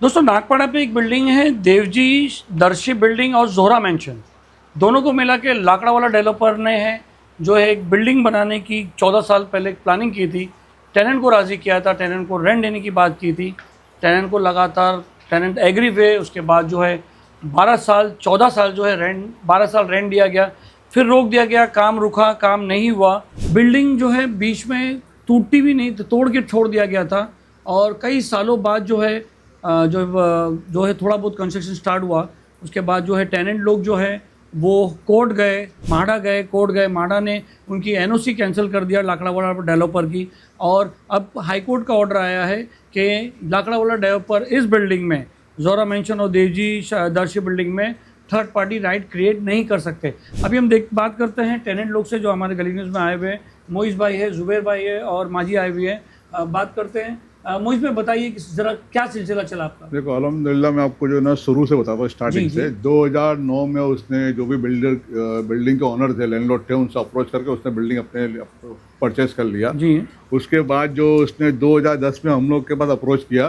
दोस्तों नागपाड़ा पे एक बिल्डिंग है देवजी दर्शी बिल्डिंग और जोहरा मेंशन, दोनों को मिला के लाकड़ा वाला डेवलपर ने है जो है एक बिल्डिंग बनाने की 14 साल पहले एक प्लानिंग की थी। टेनेंट को राज़ी किया था, टेनेंट को रेंट देने की बात की थी, टेनेंट को लगातार टेनेंट एग्री हुए। उसके बाद जो है 14 साल जो है रेंट 12 साल रेंट दिया गया, फिर रोक दिया गया, काम रुका, काम नहीं हुआ। बिल्डिंग जो है बीच में टूटती भी नहीं, तो तोड़ के छोड़ दिया गया था। और कई सालों बाद जो है जो है थोड़ा बहुत कंस्ट्रक्शन स्टार्ट हुआ। उसके बाद जो है टेनेंट लोग जो है वो कोर्ट गए, माड़ा गए, कोर्ट गए, माड़ा ने उनकी एनओसी कैंसिल कर दिया लाकड़ा वाला डेवलपर की। और अब हाई कोर्ट का ऑर्डर आया है कि लाकड़ा वाला डेवलपर इस बिल्डिंग में जोहरा मेंशन और देवजी दर्शी बिल्डिंग में थर्ड पार्टी राइट क्रिएट नहीं कर सकते। अभी हम बात करते हैं टेनेंट लोग से जो हमारे गली न्यूज़ में आए हुए हैं। मोइस भाई है, जुबैर भाई है और माजी आए हुए हैं। बात करते हैं। मोहित में बताइए कि जरा क्या सिलसिला चला आपका। देखो अल्हम्दुलिल्लाह मैं आपको जो ना शुरू से बताता हूँ स्टार्टिंग से। 2009 में उसने जो भी बिल्डिंग के ओनर थे, लैंडलॉर्ड थे, उनसे अप्रोच करके उसने बिल्डिंग अपने परचेज कर लिया जी। उसके बाद जो उसने 2010 में हम लोग के पास अप्रोच किया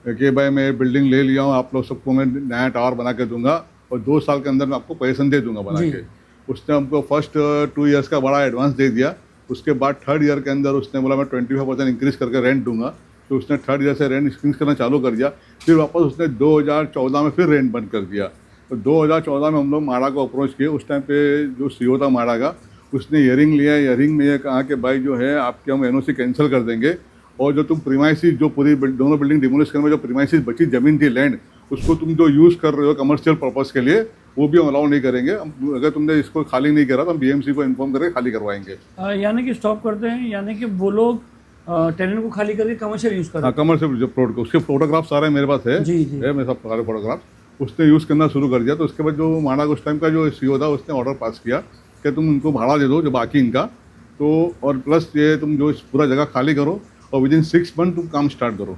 कि भाई मैं बिल्डिंग ले लिया हूँ, आप लोग सबको मैं नया टावर बना के दूंगा और 2 साल के अंदर मैं आपको पैसे दे दूंगा बना के। उसने हमको फर्स्ट 2 ईयर्स का बड़ा एडवांस दे दिया। उसके बाद थर्ड ईयर के अंदर उसने बोला मैं 25% इंक्रीज़ करके रेंट दूंगा। तो उसने थर्ड ईयर से रेंट इंक्रीज करना चालू कर दिया। फिर वापस उसने 2014 में फिर रेंट बंद कर दिया। तो 2014 में हम लोग माड़ा को अप्रोच किए। उस टाइम पे जो सीईओ था माड़ा का, उसने हियरिंग लिया। हियरिंग में ये कहा कि भाई जो है आपके हम एनओसी कैंसिल कर देंगे और जो तुम प्रीमाइसिस जो पूरी दोनों बिल्डिंग डिमोलिश करने में जो प्रीमाइसिस बची ज़मीन थी, लैंड, उसको तुम जो यूज़ कर रहे हो कमर्शियल पर्पज़ के लिए, वो भी हम अलाउ नहीं करेंगे। अगर तुमने इसको खाली नहीं करा तो हम बीएमसी को इन्फॉर्म करके खाली करवाएंगे। यानी कि स्टॉप करते हैं, यानी कि वो लोग टेनेंट को खाली करके कमर्शियल यूज़ करते हैं। कमर्शियल जो प्रोडक्ट, उसके फोटोग्राफ सारे मेरे पास है है मेरे सब सारे फोटोग्राफ उसने यूज़ करना शुरू कर दिया। तो उसके बाद जो माड़ा उस टाइम का जो सीईओ था उसने ऑर्डर पास किया कि तुम उनको भाड़ा दे दो जो बाकी इनका, तो और प्लस ये तुम जो पूरा जगह खाली करो और विदिन 6 मंथ तुम काम स्टार्ट करो।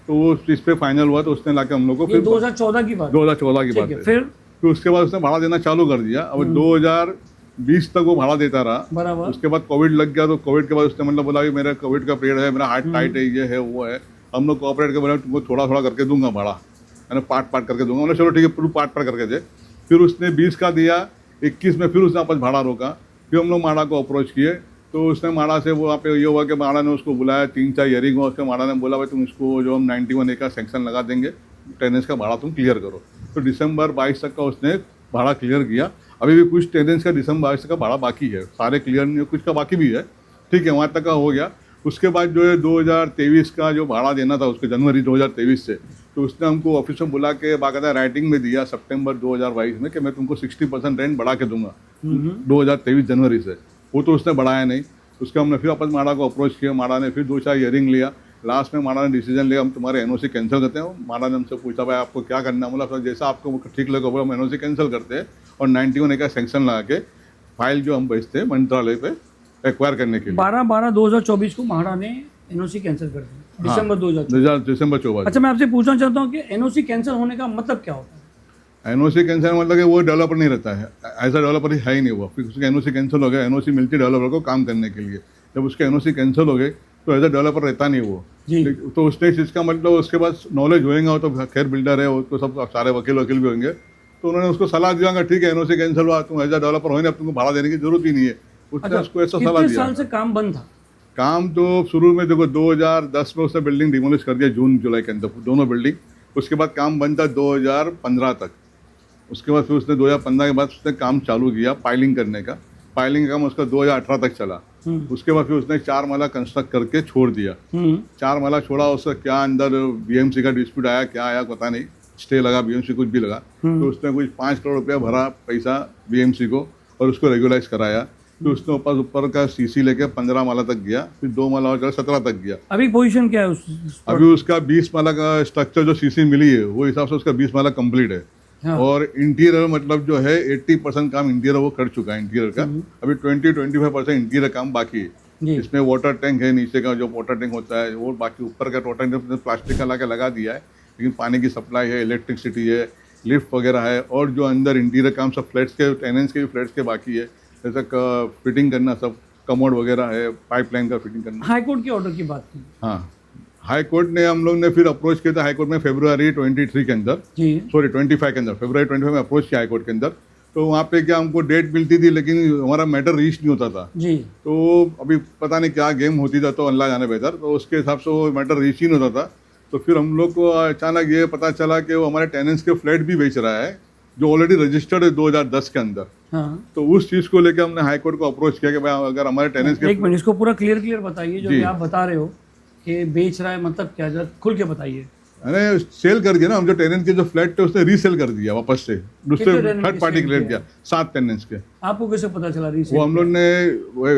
तो वो इस पर फाइनल हुआ। तो उसने ला के हम लोग को फिर 2014 की बात है। फिर उसके बाद उसने भाड़ा देना चालू कर दिया। अब 2020 तक वो भाड़ा देता रहा। बराबर। उसके बाद कोविड लग गया। तो कोविड के बाद उसने मतलब बोला कि मेरा कोविड का पीरियड है, मेरा हार्ट टाइट है, ये है वो है, हम लोग कोऑपरेट के बोला तुमको थोड़ा थोड़ा करके दूंगा भाड़ा, है ना, पार्ट करके दूंगा। मतलब चलो ठीक है, पूरा पार्ट करके दे। फिर उसने 20 का दिया, 21 में फिर उसने वापस भाड़ा रोका। फिर हम लोग माड़ा को अप्रोच किए। तो उसने माड़ा से वो वहाँ पे ये हुआ कि माड़ा ने उसको बुलाया, 3-4 हियरिंग हुआ। उसके माड़ा ने बोला भाई तुम इसको जो हम 91A का सेंक्शन लगा देंगे, टेनेंट्स का भाड़ा तुम क्लियर करो। तो दिसंबर 22 तक का उसने भाड़ा क्लियर किया। अभी भी कुछ टेनेंट्स का दिसंबर 22 का भाड़ा बाकी है, सारे क्लियर नहीं, कुछ का बाकी भी है, ठीक है, वहाँ तक का हो गया। उसके बाद जो है 2023 का जो भाड़ा देना था उसके जनवरी 2023 से, तो उसने हमको ऑफिस में बुला के बाकायदा राइटिंग में दिया सितंबर 2022 में कि मैं तुमको 60% रेंट बढ़ा के दूंगा 2023 जनवरी से। वो तो उसने बढ़ाया नहीं। उसके हमने फिर वापस माड़ा को अप्रोच किया। माड़ा ने फिर 2-4 हियरिंग लिया। लास्ट में माड़ा ने डिसीजन लिया हम तुम्हारे एनओसी कैंसिल करते हैं। माड़ा ने हमसे पूछा भाई आपको क्या करना है, बोला जैसा आपको ठीक लगे बोला हम एनओसी कैंसिल करते हैं और 91A का सेंक्शन लगा के फाइल जो हम भेजते हैं मंत्रालय पे एक्वायर करने के लिए। 12/12/2024 को माड़ा ने एनओसी कैंसिल कर दी। दिसंबर 2024। अच्छा, मैं आपसे पूछना चाहता हूँ कि एनओसी कैंसिल होने का मतलब क्या होता है? एनओसी कैंसिल मतलब कि वो डेवलपर नहीं रहता है, ऐसा डेवलपर है ही नहीं वो। फिर उसका एनओसी कैंसिल हो गया। एनओसी मिलती है डेवलपर को काम करने के लिए। जब उसके एनओसी कैंसिल हो गए तो एज अ डेवलपर रहता नहीं वो जी। तो उसने इस चीज़ का मतलब उसके पास नॉलेज होएगा, तो खैर बिल्डर है, उसको सब सारे वकील भी होंगे। तो उन्होंने उसको सलाह दिया ठीक है एनओसी कैंसिल हुआ, तुम एज अ डेवलपर हो, अब तुमको भाड़ा देने की जरूरत ही नहीं है। उसने उसको ऐसा सलाह दिया। साल से काम बंद था? काम तो शुरू में देखो 2010 में उसने बिल्डिंग डिमोलिश कर दिया जून जुलाई के अंदर दोनों बिल्डिंग। उसके बाद काम बंद था 2015 तक। उसके बाद फिर उसने 2015 के बाद उसने काम चालू किया पाइलिंग करने का। पाइलिंग का काम उसका 2018 तक चला। उसके बाद फिर उसने 4 माला कंस्ट्रक्ट करके छोड़ दिया। 4 माला छोड़ा, उसका क्या अंदर बीएमसी का डिस्प्यूट आया, क्या आया पता नहीं, स्टे लगा बीएमसी कुछ भी लगा। तो उसने कुछ 5 करोड़ रुपया भरा पैसा बीएमसी को और उसको रेगुलाइज कराया। फिर उसने ऊपर का सीसी लेके 15 माला तक गया, फिर 2 माला और 17 तक गया। अभी पोजीशन क्या है अभी उसका 20 माला का स्ट्रक्चर जो सीसी मिली है वो हिसाब से उसका 20 माला कंप्लीट है। हाँ। और इंटीरियर मतलब जो है 80% काम इंटीरियर वो कर चुका है इंटीरियर का। अभी 20-25% इंटीरियर काम बाकी है। इसमें वाटर टैंक है, नीचे का जो वाटर टैंक होता है वो, बाकी ऊपर का वाटर टैंक प्लास्टिक का लगा दिया है, लेकिन पानी की सप्लाई है, इलेक्ट्रिसिटी है, लिफ्ट वगैरह है। और जो अंदर इंटीरियर काम सब फ्लैट्स के, टेनेंट्स के भी फ्लैट्स के बाकी है, जैसा फिटिंग करना, सब कमोड वगैरह है, पाइपलाइन का फिटिंग करना। हाई कोर्ट के ऑर्डर की बात की। हाँ, हाई कोर्ट ने हम लोग ने फिर अप्रोच किया था हाई कोर्ट में फरवरी 23 के अंदर, जी सॉरी 25 के अंदर, फरवरी 25 में अप्रोच किया हाई कोर्ट के अंदर। तो वहाँ पे क्या हमको डेट मिलती थी लेकिन हमारा मैटर रीच नहीं होता था। जी तो अभी पता नहीं क्या गेम होती था, तो अल्लाह जाने बेहतर। तो उसके हिसाब से वो मैटर रीच ही नहीं होता था। तो फिर हम लोग को अचानक ये पता चला कि वो हमारे टेनेंट्स के फ्लैट भी बेच रहा है जो ऑलरेडी रजिस्टर्ड है 2010 के अंदर। हाँ, तो उस चीज़ को लेकर हमने हाई कोर्ट को अप्रोच किया कि भाई अगर हमारे टेनेंट्स के एक मिनट इसको पूरा क्लियर बताइए जो जी। भी आप बता रहे हो कि बेच रहा है, मतलब क्या, जरा खुल के बताइए। अरे सेल कर दिया ना, हम जो टेनेंट के जो फ्लैट थे उसने रीसेल कर दिया वापस से, दूसरे कितने tenant थर्ड के पार्टी sell के रेट किया? दिया 7 टेनेंट्स के। आपको कैसे पता चला वो रीसेल? हम लोग ने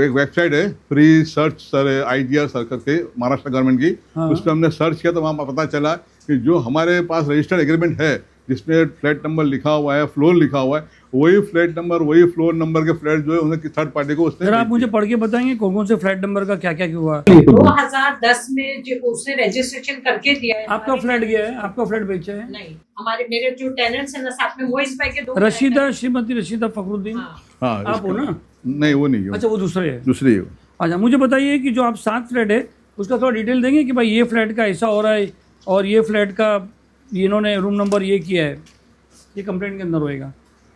एक वेबसाइट है free search sir IGR sir करके महाराष्ट्र गवर्नमेंट की, हाँ। उस पर हमने सर्च किया तो वहाँ पर पता चला कि जो हमारे पास रजिस्टर्ड एग्रीमेंट है जिसमें फ्लैट नंबर लिखा हुआ है, फ्लोर लिखा हुआ है, वही फ्लैट नंबर वही फ्लोर नंबर के फ्लैट जो है उन्हें थर्ड पार्टी को उसने जरा आप बेच मुझे पढ़ के बताएंगे कौन कौन से फ्लैट नंबर का क्या क्या हुआ? 2010 में जो उसने रजिस्ट्रेशन करके दिया है। आपका फ्लैट गया है, आपका फ्लैट बेचा है? नहीं, हमारे मेरे जो टेनेंट्स हैं ना साथ में मोइस भाई के 2 रशीदा, श्रीमती रशीदा फखरुद्दीन, हाँ। हाँ आप हो ना? नहीं वो नहीं अच्छा, हो, वो दूसरे है। दूसरी है। अच्छा, मुझे बताइए कि जो आप 7 फ्लैट है उसका थोड़ा डिटेल देंगे कि भाई ये फ्लैट का ऐसा हो रहा है और ये फ्लैट का इन्होंने रूम नंबर ये किया है, ये कंप्लेंट के अंदर होएगा।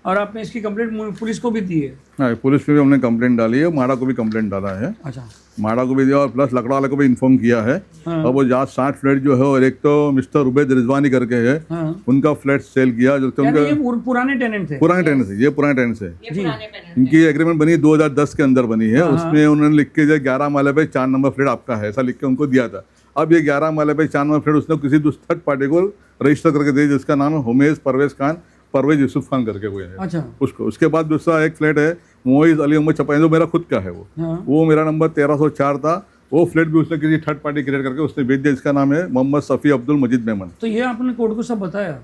और आपने इसकी कंप्लेंट पुलिस को भी दी है? हाँ, पुलिस में भी हमने कंप्लेंट डाली है, माड़ा को भी कंप्लेंट डाला है, अच्छा, माड़ा को भी दिया और प्लस लकड़ा वाले को भी इन्फॉर्म किया है। हाँ। और वो जहाँ 60 फ्लैट जो है और एक तो मिस्टर उबैद रिजवानी करके है, हाँ, उनका फ्लैट सेल किया जो कि यानी उनका ये पुराने टेनेंट थे? पुराने टेनेंट्स है, ये पुराने टेनेंट्स है। ये जी। पुराने टेनेंट इनकी एग्रीमेंट बनी 2010 के अंदर बनी है, हाँ। उसमें उन्होंने लिख के जो 11 माले पे 4 नंबर फ्लैट आपका है ऐसा लिख के उनको दिया था। अब ये 11 माले पे 4 नंबर फ्लैट उसने किसी थर्ड पार्टी को रजिस्टर करके दिया जिसका नाम है हुमेश परवेज खान, परवेज यूसुफ खान करके हुए है अच्छा, उसको। उसके बाद दूसरा एक फ्लैट है मोइज अली अहमद चपाई जो मेरा खुद का है, हाँ, वो मेरा नंबर 1304 था। वो फ्लैट भी उसने किसी थर्ड पार्टी क्रिएट करके उसने बेच दिया, जिसका नाम है मोहम्मद सफ़ी अब्दुल मजीद मेमन। तो ये आपने कोर्ट को सब बताया?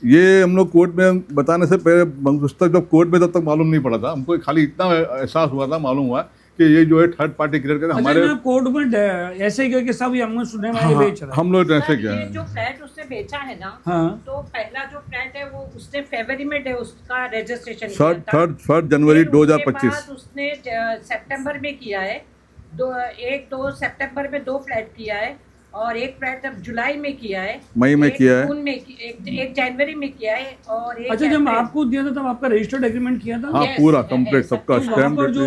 ये हम लोग कोर्ट में बताने से पहले उस तक जब कोर्ट में तब तक मालूम नहीं पड़ा था हमको, खाली इतना एहसास हुआ था, मालूम हुआ कि ये जो है थर्ड पार्टी क्रिएट करके हमारे अच्छा, कोर्ट में ऐसे ही करके सब ये हमने सुने में ये बेच रहा है? हम लोग ऐसे सर, क्या ये है। जो फ्लैट उसने बेचा है ना, हाँ, तो पहला जो फ्लैट है वो उसने फरवरी में उसका रजिस्ट्रेशन किया था। थर्ड जनवरी फिर उसके 2025 बाद उसने सितंबर में किया है, 2 सितंबर में 2 फ्लैट किया है और एक फ्लैट अब जुलाई में किया है, मई में एक किया है। जून में एक जनवरी में किया है और एक अच्छा, जब अप्रैल। आपको दिया था तब आपका रजिस्टर्ड एग्रीमेंट किया था? हाँ Yes, पूरा है, कंप्लीट है, सबका तो वहाँ स्टैम्प पर जो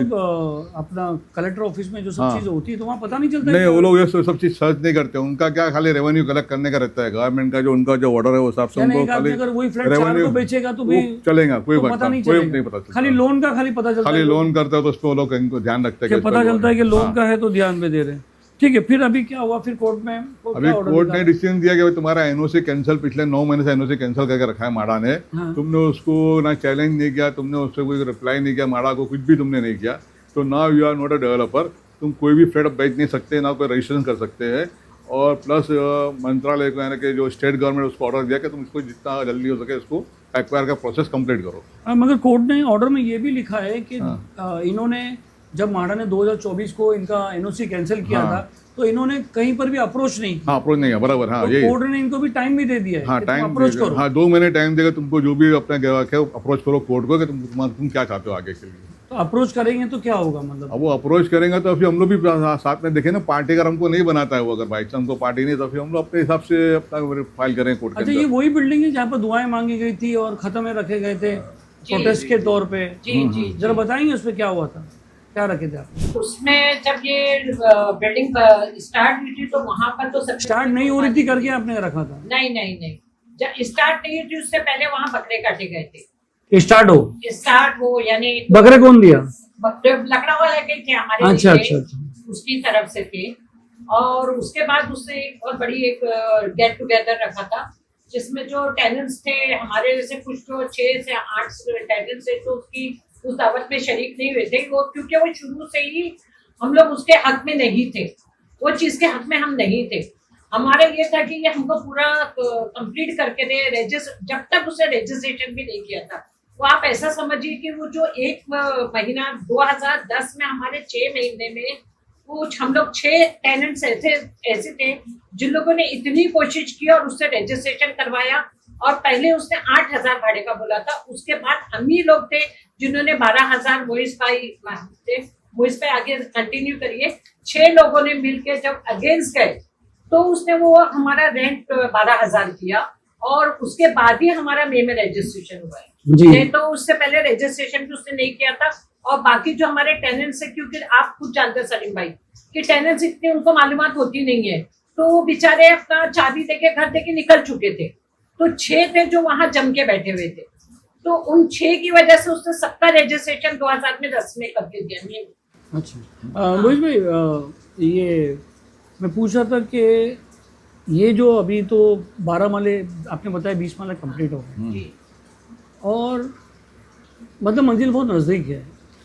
अपना कलेक्टर ऑफिस में जो सब हाँ। चीजें होती है तो वहाँ पता नहीं चलता नहीं, है वो लोग ये सब चीज सर्च नहीं करते, उनका क्या खाली रेवेन्यू कलेक्ट करने का रहता है गवर्नमेंट का, जो उनका जो ऑर्डर है वो हिसाब से यानी उनको एक आदमी खाली अगर वही फ्लैट 4 को बेचेगा तो भी चलेगा, कोई तो बात पता नहीं कोई चलेगा, नहीं पता चलता। खाली लोन का खाली पता चलता खाली है लोन करता है तो उसको वो लोग इनको ध्यान रखते कि हैं पता चलता है कि लोन का है तो ध्यान में दे रहे हैं। ठीक है, फिर अभी क्या हुआ? फिर कोर्ट में अभी कोर्ट ने डिसीजन दिया कि भाई तुम्हारा एनओसी कैंसिल, पिछले 9 महीने से एनओसी कैंसिल करके रखा है माड़ा ने। हाँ। तुमने उसको ना चैलेंज नहीं किया, तुमने उससे कोई रिप्लाई नहीं किया, माड़ा को कुछ भी तुमने नहीं किया, तो now you are not a developer, तुम कोई भी फ्लैट बेच नहीं सकते, ना कोई रजिस्ट्रेशन कर सकते हैं। और प्लस मंत्रालय को यानी कि जो स्टेट गवर्नमेंट उसको ऑर्डर दिया कि तुम इसको जितना जल्दी हो सके इसको एक्वायर का प्रोसेस कंप्लीट करो। मगर कोर्ट ने ऑर्डर में ये भी लिखा है कि इन्होंने जब माड़ा ने 2024 को इनका एनओसी कैंसिल किया हाँ। था तो इन्होंने कहीं पर भी अप्रोच नहीं किया। हाँ अप्रोच नहीं है, बराबर। हाँ तो यही कोर्ट ने इनको भी टाइम भी दे दिया है हाँ कि तुम टाइम अप्रोच करो। हाँ 2 महीने टाइम देगा तुमको, जो भी अपने अप्रोच करो कोर्ट को कि तुम क्या चाहते हो आगे के लिए। तो अप्रोच करेंगे तो क्या होगा मतलब? अब वो अप्रोच करेंगे तो फिर हम लोग भी साथ में देखें ना, पार्टी अगर हमको नहीं बनाता है वो, अगर बाई चांस को पार्टी नहीं तो फिर हम लोग अपने हिसाब से अपना फाइल करें कोर्ट के अच्छा, ये अंदर। वही बिल्डिंग है जहाँ पर दुआएं मांगी गई थी और खत्म रखे गए थे प्रोटेस्ट के तौर पे? जी जी जरा बताएंगे उस पर क्या हुआ था, क्या रखे थे आप? उसमें जब ये बिल्डिंग स्टार्ट हुई थी तो वहां पर तो सब स्टार्ट नहीं हो रही थी करके आपने रखा था? नहीं, जब स्टार्ट नहीं हुई थी उससे पहले वहां बकरे काटे गए थे। स्टार्ट हो यानी बकरे कौन दिया? बकरे लकड़ा वाले के थे हमारे अच्छा लिए, अच्छा अच्छा। उसकी तरफ से थे। और उसके बाद उसने एक बहुत बड़ी एक गेट टुगेदर रखा था जिसमें जो टेनेंट्स थे हमारे जैसे कुछ जो 6 से 8 टेनेंट्स थे जो उसकी उस दावत में शरीक नहीं हुए थे, वो क्योंकि वो शुरू से ही हम लोग उसके हक में नहीं थे, वो चीज के हक में हम नहीं थे। हमारा ये था कि ये हमको पूरा कंप्लीट करके दे, जब तक उसे रजिस्ट्रेशन भी नहीं किया था। वो आप ऐसा समझिए कि वो जो एक महीना 2010 में हमारे 6 महीने में वो हम लोग 6 टेनेंट्स ऐसे थे जिन लोगों ने इतनी कोशिश की और उससे रजिस्ट्रेशन करवाया। और पहले उसने 8,000 भाड़े का बोला था, उसके बाद हम ही लोग थे जिन्होंने 12,000 मोइस भाई आगे कंटिन्यू करिए, 6 लोगों ने मिलकर जब अगेंस्ट गए तो उसने वो हमारा रेंट 12,000 किया और उसके बाद ही हमारा मई में रजिस्ट्रेशन हुआ है। जी। नहीं तो उससे पहले रजिस्ट्रेशन भी उसने नहीं किया था। और बाकी जो हमारे टेनेंट्स है, क्योंकि आप खुद जानते हैं सलीम भाई कि टेनेंट्स इतनी उनको मालूमात होती नहीं है, तो वो बेचारे अपना चाबी देके घर देके निकल चुके थे। तो 6 थे जो वहां जम के बैठे हुए थे, तो उन 6 की वजह से उसने सबका रजिस्ट्रेशन 2010 में करके दिया। अच्छा मोहित भाई, ये मैं पूछ रहा था कि ये जो अभी तो 12 माले आपने बताया, 20 माले कंप्लीट हो गए जी। और मतलब मंजिल बहुत नज़दीक है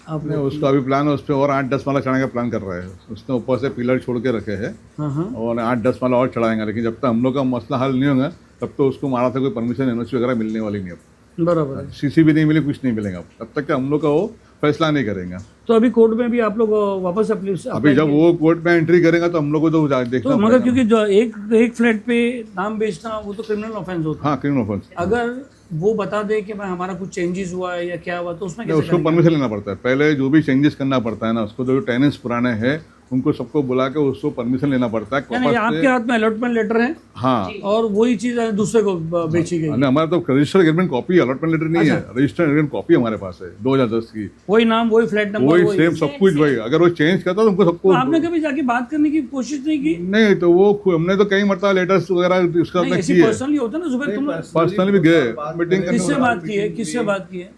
नहीं, आप उसका अभी प्लान है, उस पर और 8-10 माला चढ़ाने का प्लान कर रहे हैं। उसने ऊपर से पिलर छोड़ के रखे हैं हाँ हाँ और 8-10 माला और चढ़ाएंगे, लेकिन जब तक हम लोग का मसला हल नहीं होगा तब तो उसको मारा से कोई परमिशन एनओसी वगैरह मिलने वाली नहीं। अब बराबर है। सीसी भी नहीं मिले, कुछ नहीं मिलेगा तब तक कि हम लोग का वो फैसला नहीं करेंगे। तो अभी कोर्ट में भी आप लोग वापस अभी जब वो कोर्ट में एंट्री करेगा तो हम लोग को तो देखना तो मगर पड़ेगा। क्योंकि जो एक फ्लैट पे नाम बेचना वो तो क्रिमिनल ऑफेंस होता है। हाँ, क्रिमिनल ऑफेंस। अगर वो बता दे कि भाई हमारा कुछ चेंजेस हुआ है या क्या हुआ, तो उसमें कैसे उसको करेंगे? परमिशन लेना पड़ता है। पहले जो भी चेंजेस करना पड़ता है ना, उसको जो टेनेंट्स पुराने हैं उनको सबको बुला के उसको परमिशन लेना पड़ता है। यानी आपके हाथ में अलॉटमेंट लेटर है हाँ, और वही चीज दूसरे को बेची गई, हमारा तो registered agreement copy, allotment letter नहीं है, रजिस्टर्ड एग्रीमेंट कॉपी हमारे पास है 2010 की। वही नाम, वही फ्लैट नंबर, वही सेम सब कुछ वही। अगर वो चेंज करता तो उनको तो सबको आपने कभी जाके बात करने की कोशिश नहीं की? नहीं, तो वो हमने तो कई मरतबा लेटर्स वगैरह उसका नहीं, हमने ऐसी की है। पर्सनली होता है ना जुबैर, तुम पर्सनली भी गए मीटिंग करने। किससे बात की है, किससे बात की है?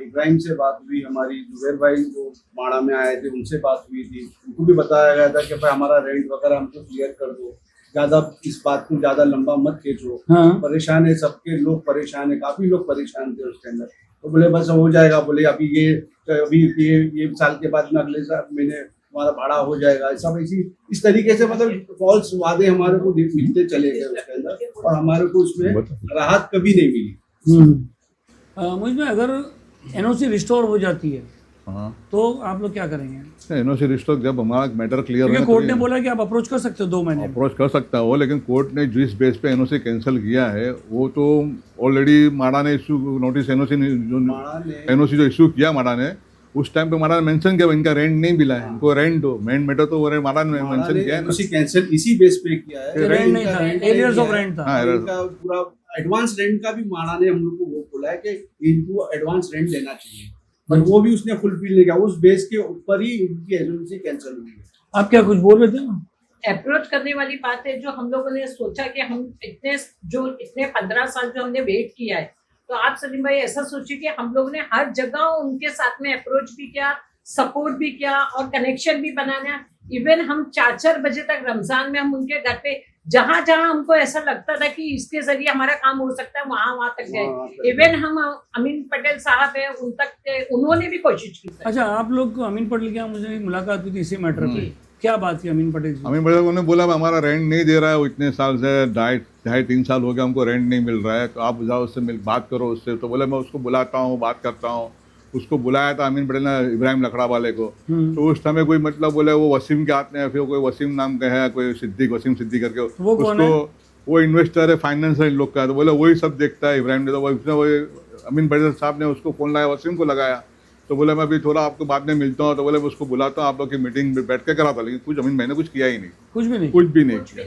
इब्राहिम से बात हुई हमारी, जुबैर भाई जो माड़ा में आए थे उनसे बात हुई थी। उनको भी बताया गया था कि भाई हमारा रेंट वगैरह हमको क्लियर कर दो, ज्यादा इस बात को ज्यादा लंबा मत खींचो। हाँ। परेशान है, सबके लोग परेशान है, काफी लोग परेशान थे उसके अंदर। तो बोले बस हो जाएगा, बोले अभी ये साल के बाद में अगले साल महीने हमारा भाड़ा हो जाएगा। सब इस तरीके से मतलब फॉल्स वादे हमारे को मिलते चले गए उसके अंदर और हमारे को उसमें राहत कभी नहीं मिली। मुझ में अगर एनओसी रिस्टोर हो जाती है हाँ, तो आप लोग क्या करेंगे? एनओसी रजिस्टर जब हमारा मैटर क्लियर क्योंकि होगा कोर्ट ने बोला कि आप अप्रोच कर सकते हो 2 महीने में। अप्रोच कर सकता हो, लेकिन कोर्ट ने जिस बेस पे एनओसी कैंसिल किया है वो तो ऑलरेडी माड़ा ने इशू नोटिस एनओसी जो इशू किया माड़ा ने, उस टाइम पे माड़ा ने मेंशन किया इनका रेंट नहीं मिला है, इनको रेंट दो। मेन मैटर तो वो माड़ा ने मेंशन किया है ना। कैंसिल इसी बेस पे किया है। रेंट नहीं था, एरियर्स ऑफ रेंट था। हाँ, इनका पूरा एडवांस रेंट का भी माड़ा ने हम लोग को वो बोला है कि इनको एडवांस रेंट लेना चाहिए, पर वो भी उसने फुलफिल नहीं किया। उस बेस के ऊपर ही इनकी एजेंसी कैंसिल हुई है। आप क्या कुछ बोल रहे थे? अप्रोच करने वाली बात है, जो हम लोगों ने सोचा कि हम इतने 15 साल जो हमने वेट किया है, तो आप सलीम भाई ऐसा सोचिए कि हम लोगों ने हर जगह उनके साथ में अप्रोच भी किया, सपोर्ट भी किया और कनेक्शन भी बनाना। इवन हम 4-4 बजे तक रमजान में हम उनके घर पे जहां जहां हमको ऐसा लगता था कि इसके जरिए हमारा काम हो सकता है, वहां तक गए। इवन हम अमीन पटेल साहब है उन तक उन्होंने भी कोशिश की। अच्छा, आप लोग अमीन पटेल के यहाँ मुझे मुलाकात हुई थी इसी मैटर पे, क्या बात थी अमीन पटेल से? अमीन पटेल ने बोला हमारा रेंट नहीं दे रहा है, वो इतने साल से 2.5-3 साल हो गया हमको रेंट नहीं मिल रहा है, तो आप जाओ उससे बात करो उससे। तो बोले मैं उसको बुलाता हूँ, बात करता हूँ। उसको बुलाया था अमीन पटेल ने इब्राहिम लखड़ा वाले को, तो उस समय कोई मतलब बोले वो वसीम के हाथ में है, फिर कोई वसीम नाम का है, कोई वसीम सिद्दीक करके वो कौन है? वो इन्वेस्टर है, फाइनेंसर इन लोग का। तो बोले वही सब देखता है इब्राहिम ने। तो वही अमीन पटेल साहब ने उसको फ़ोन लगाया, वसीम को लगाया। तो बोले मैं अभी थोड़ा आपको बाद में मिलता हूँ। तो बोले मैं उसको बुलाता हूँ, आप लोग की मीटिंग में बैठ के करा था, लेकिन कुछ मैंने कुछ किया ही नहीं, कुछ भी नहीं किया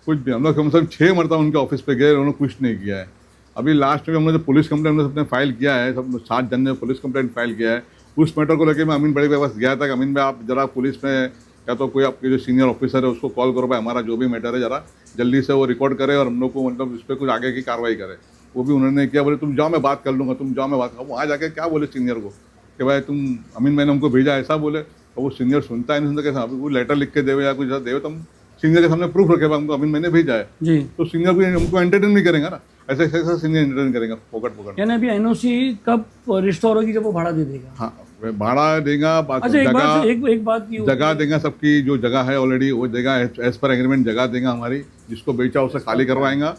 कुछ भी। हम लोग कम से कम 6 मरतबा उनके ऑफिस पे गए, उन्होंने कुछ नहीं किया है। अभी लास्ट में हमने जो पुलिस कंप्लेंट सबने फाइल किया है, सब 7 जन ने पुलिस कंप्लेंट फाइल किया है। उस मैटर को लेकर मैं अमीन पटेल के पास गया था कि अमीन भाई आप जरा पुलिस में या तो कोई आपके जो सीनियर ऑफिसर है उसको कॉल करो, भाई हमारा जो भी मैटर है जरा जल्दी से वो रिकॉर्ड करे और हम लोग को मतलब इस पर कुछ आगे की कार्रवाई करे। वो भी उन्होंने किया। बोले तुम जाओ मैं बात कर लूँगा, तुम जाओ मैं बात करूँ। वहाँ जाके क्या बोले सीनियर को कि भाई तुम अमीन मैंने हमको भेजा, ऐसा बोले। और वो सीनियर सुनता है नहीं सुनता, कैसा वो लेटर लिख के देवे या कुछ देवे, तुम सीनियर के सामने प्रूफ रखे हमको अमीन मैंने भेजा है जी, तो सीनियर भी हमको एंटरटेन नहीं करेंगे ना, ऐसे ऐसा सीनियर एंटरटेन करेगा फोकट। यानी अभी एनओसी कब रिस्टोर होगी? जब वो भाड़ा दे देगा। हाँ, भाड़ा देगा, अच्छा, एक बात की जगह देगा, सबकी जो जगह है ऑलरेडी वो देगा, एज पर एग्रीमेंट जगह देगा हमारी। जिसको बेचा उसे खाली करवाएंगा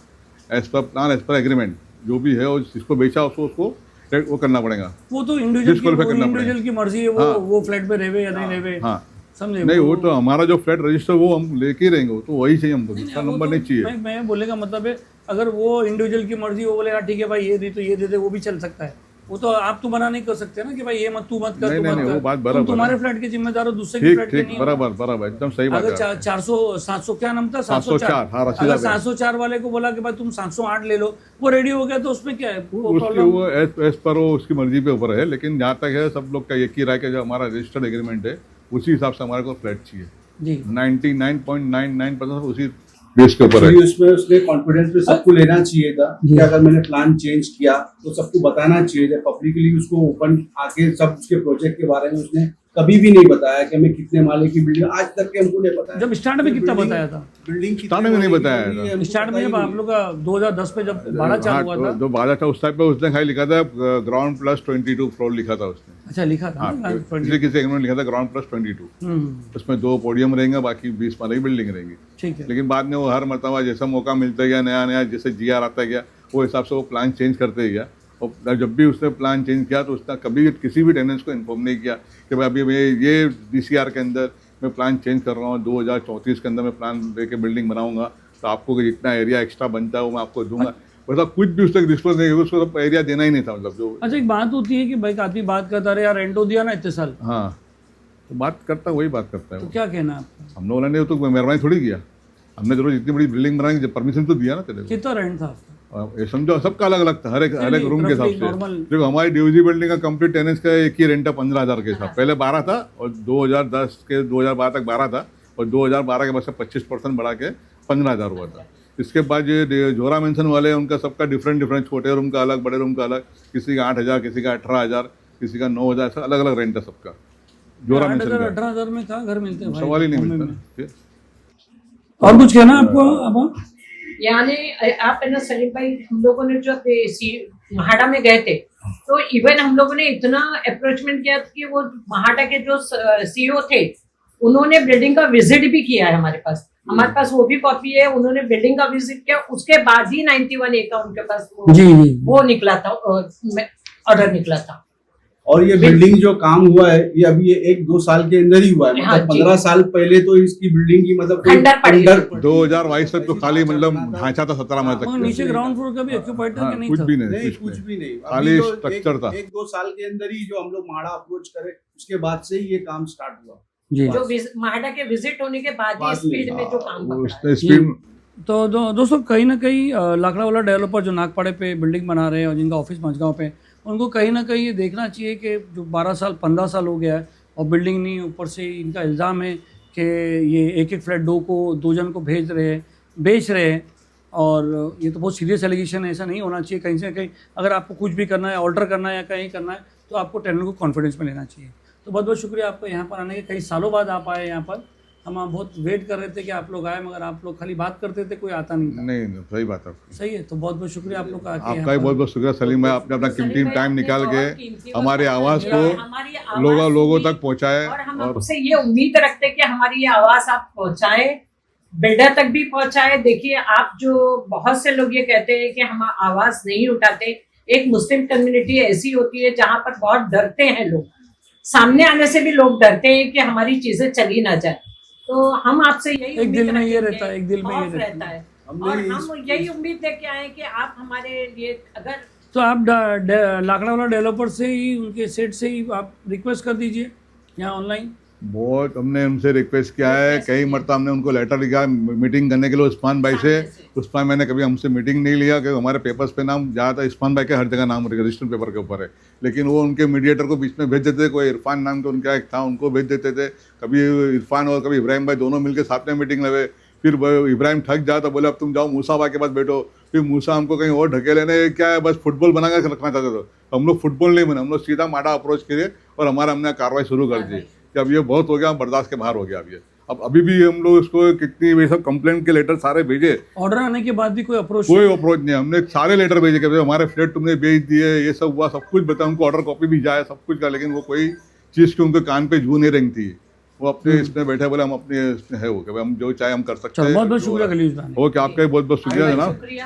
as per plan, as per agreement जो भी है, और जिसको बेचा उसको वो करना पड़ेगा। वो तो इंडिविजुअल की मर्जी है, वो फ्लैट पे रहेवे या नहीं रहेवे। हाँ, समझे? नहीं वो तो हमारा जो फ्लैट रजिस्टर वो हम लेके ही रहेंगे, वो तो वही चाहिए हमको, दूसरा नंबर नहीं चाहिए। मैं बोलने का मतलब है, अगर वो इंडिविजुअल की मर्जी, वो बोले यार ठीक है भाई ये दी तो ये दे दे, वो भी चल सकता है। वो तो आप तो मना नहीं कर सकते ना कि भाई ये मत तू मत कर, नहीं, तू नहीं, मत नहीं, कर। वो बात तुम बराबर तुम्हारे है। फ्लैट के जिम्मेदार हो, दूसरे के ठीक फ्लैट के ठीक, नहीं हो। बराबर बराबर, एकदम सही बात अगर है। 400 क्या नाम था, 704, हाँ, रसीदा अगर पे। 704 वाले को बोला कि भाई तुम 708 ले लो, वो रेडी हो गया तो उसमें क्या है, वो उसकी प्रॉब्लम। वो एज पर वो उसकी मर्जी पे ऊपर है, लेकिन जहाँ तक है सब लोग का एक ही राय के जो हमारा रजिस्टर्ड एग्रीमेंट है उसी हिसाब से हमारे को फ्लैट चाहिए। जी 99.99% उसी बेस के ऊपर है। एक्चुअली उसमें उसने कॉन्फिडेंस पे सबको लेना चाहिए था कि अगर मैंने प्लान चेंज किया तो सबको बताना चाहिए था पब्लिकली, उसको ओपन आके सब उसके प्रोजेक्ट के बारे में उसने कभी भी नहीं बताया कि हमें कितने माले की बिल्डिंग, आज तक के हमको नहीं बताया। जब स्टार्ट में कितना बताया था? बिल्डिंग स्टार्ट में नहीं बताया था। स्टार्ट में जब आप लोग का 2010 में जब भाड़ा चालू हुआ था, जो बाजा था उस टाइम पे उसने खाली लिखा था ग्राउंड प्लस 22 फ्लोर लिखा था उसने। अच्छा लिखा था हाँ, ना? किसी एग्रीमेंट लिखा था ग्राउंड प्लस 22। उसमें 2 पोडियम रहेंगे, बाकी 20 माले की बिल्डिंग रहेगी। ठीक है। लेकिन बाद में वो हर मरतबा जैसा मौका मिलता गया, नया नया जैसे जीआर आता गया, वो हिसाब से वो प्लान चेंज करते गया। और जब भी उसने प्लान चेंज किया तो उसने कभी किसी भी टेनेंट्स को इन्फॉर्म नहीं किया कि भाई अभी मैं ये DCR के अंदर मैं प्लान चेंज कर रहा हूँ, 2034 के अंदर मैं प्लान लेके बिल्डिंग बनाऊंगा, तो आपको जितना एरिया एक्स्ट्रा बनता है वो मैं आपको दूंगा। वैसा कुछ भी उसने डिस्क्लोज नहीं किया, उसको तो एरिया देना ही नहीं था, मतलब जो। अच्छा एक बात होती है कि भाई आदमी बात करता रहे यार, रेंटो दिया ना इतने साल, हाँ, तो बात करता वही बात करता है तो वो। क्या कहना है आपका? हम लोगों ने तो मेहरबानी थोड़ी किया, हमने जरूर इतनी बड़ी बिल्डिंग बनाने की परमिशन तो दिया ना तेरे को। कितना रेंट था आपका? ये समझो सबका अलग अलग था, हर एक रूम के हिसाब roughly से। normal- देखो हमारी DOG बिल्डिंग का कंप्लीट टेनेंस का एक ही रेंट है 15,000 के हिसाब, पहले 12 था और 2010 के 2012 तक 12 था और 2012 के बाद से 25% बढ़ा के 15,000 हुआ था। इसके बाद ये जोरा मेंशन वाले हैं, उनका सबका डिफरेंट, छोटे रूम का अलग, बड़े रूम का अलग, किसी का 8,000, किसी का 18,000, किसी का 9,000, ऐसा अलग अलग रेंट है सबका। जोरा मेंशन 18,000 में कहाँ घर मिलते हैं भाई? सवाल ही नहीं बॉम्बे मिलता में। ना। और कुछ कहना आपको अब? यानी आप है ना सलीम भाई, हम लोगों ने जब महाड़ा में गए थे तो इवन हम लोगों ने इतना अप्रोचमेंट किया कि वो महाड़ा के जो CEO थे उन्होंने बिल्डिंग का विजिट भी किया है हमारे पास वो भी कॉपी है। उन्होंने बिल्डिंग का विजिट किया, उसके बाद ही 91A का उनके पास वो निकला था, ऑर्डर निकला था। और ये बिल्डिंग जो काम हुआ है ये अभी 1-2 साल के अंदर ही हुआ है, हाँ, मतलब 15 साल पहले तो इसकी बिल्डिंग की मतलब कोई खंडर पड़ी। 2022 तक तो खाली मतलब ढांचा था 17 माह मगर तक। नीचे ग्राउंड फ्लोर का भी ऑक्यूपाइड था हाँ, कि नहीं कुछ था? भी नहीं, नहीं, कुछ भी नहीं। खाली अभी जो स्ट्रक्चर था। 1-2 साल के अंदर ही जो हम लोग महाड़ा अप्रोच करे उसके बाद से ही ये काम स्टार्ट हुआ। जी। जो महाड़ा के विजिट होने के बाद ही स्पीड में जो काम पकड़ा है। उसने स्पीड। तो दोस्तों कहीं ना कहीं लाकड़ा वाला डेवलपर जो नागपाड़े पे बिल्डिंग बना रहे हैं और जिनका ऑफिस मझगांव पे, उनको कहीं ना कहीं ये देखना चाहिए कि जो 12 साल 15 साल हो गया है और बिल्डिंग नहीं, ऊपर से इनका इल्ज़ाम है कि ये एक फ्लैट 2 जन को बेच रहे हैं और ये तो बहुत सीरियस एलिगेशन है। ऐसा नहीं होना चाहिए। कहीं से कहीं अगर आपको कुछ भी करना है, ऑल्टर करना है या कहीं करना है, तो आपको टेनेंट को कॉन्फिडेंस में लेना चाहिए। तो बहुत बहुत शुक्रिया आपका यहाँ पर आने के। कई सालों बाद आप आए यहाँ पर, हम बहुत वेट कर रहे थे कि आप लोग आए, मगर आप लोग खाली बात करते थे, कोई आता नहीं था। नहीं, सही बात है आपकी। सही है, तो बहुत बहुत शुक्रिया आप लोग का आके आपका यहाँ भी पर। बहुत बहुत शुक्रिया सलीम भाई, आपने अपना कीमती टाइम निकाल के हमारी आवाज़ हमारी को आवाज़ लोगों सुनी। तक पहुँचाए। और हम और आपसे ये उम्मीद रखते हैं कि हमारी ये आवाज आप पहुंचाए, बिल्डर तक भी पहुंचाए। देखिए आप जो बहुत से लोग ये कहते हैं कि हम आवाज नहीं उठाते, एक मुस्लिम कम्युनिटी ऐसी होती है जहां पर बहुत डरते हैं लोग, सामने आने से भी लोग डरते हैं कि हमारी चीजें चली ना जाए। तो हम आपसे यही एक दिल में ये रखेंगे, रहता है, एक दिल में ये खौफ रहता है। हमने और इस- हम यही उम्मीद लेके आए कि आप हमारे लिए, अगर तो आप लाकड़ा वाला डेवलपर से ही, उनके सेट से ही आप रिक्वेस्ट कर दीजिए यहाँ ऑनलाइन। बहुत हमने उनसे रिक्वेस्ट किया है, कई मरतबा हमने उनको लेटर लिखा मीटिंग करने के लिए उस्मान भाई से। उस्मान मैंने कभी हमसे मीटिंग नहीं लिया, क्योंकि हमारे पेपर्स पे नाम ज़्यादा उस्मान भाई के हर जगह नाम रजिस्टर पेपर के ऊपर है, लेकिन वो उनके मीडिएटर को बीच में भेज देते थे। कोई इरफान नाम का उनका एक था, उनको भेज देते थे। कभी इरफान और कभी इब्राहिम भाई दोनों मिलकर साथ में मीटिंग लगे। फिर इब्राहिम थक जाता तो बोले अब तुम जाओ मूसा भाई के पास बैठो। फिर मूसा हमको कहीं और ढकेले ने, क्या है बस फुटबॉल बना कर रखना चाहते थे। हम लोग फुटबॉल नहीं बने, हम लोग सीधा माड़ा अप्रोच किए और हमने कार्रवाई शुरू कर दी कि अब ये बहुत हो गया, बर्दाश्त के बाहर हो गया। अब ये अभी भी हम लोग इसको कितनी वे सब कंप्लेंट के लेटर सारे भेजे, ऑर्डर आने के बाद भी कोई अप्रोच नहीं। हमने सारे लेटर भेजे कि भाई हमारे फ्लैट तुमने बेच दिए, ये सब हुआ, सब कुछ बताया उनको, ऑर्डर कॉपी भी जाए, सब कुछ का, लेकिन वो कोई चीज़ की उनके कान पे जू नहीं रेंगती। वो अपने इसमें बैठे बोले हम अपने इसमें है वो कि भाई हम जो चाहे हम कर सकते हैं। बहुत बहुत शुक्रिया खलील भाई। ओके, आपका भी बहुत बहुत शुक्रिया जनाब। शुक्रिया।